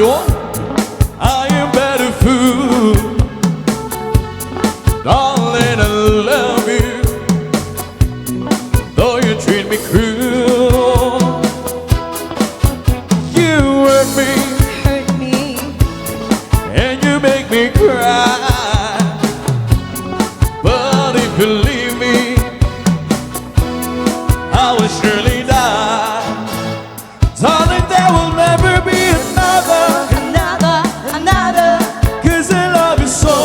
I am better fool. Darling, I love you, though you treat me cruel. You hurt me, and you make me cry. But if you leave me, I will surely die. Darling, there will never be another, 'cause I love you so.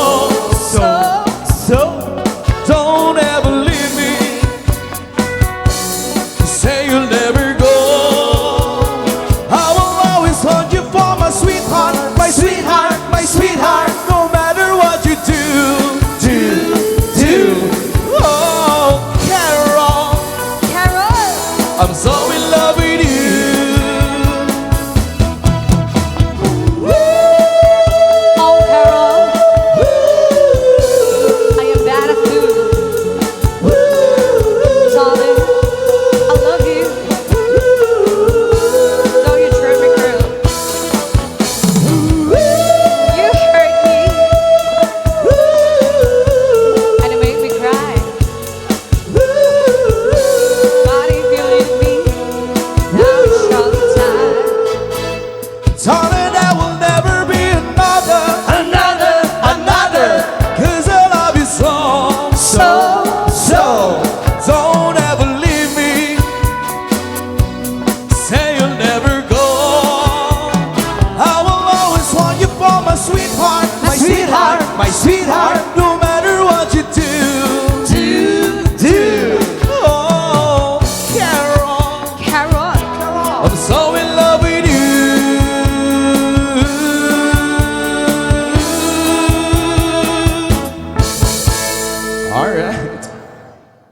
Don't ever leave me. Say you'll never go. I will always hold you for my sweetheart.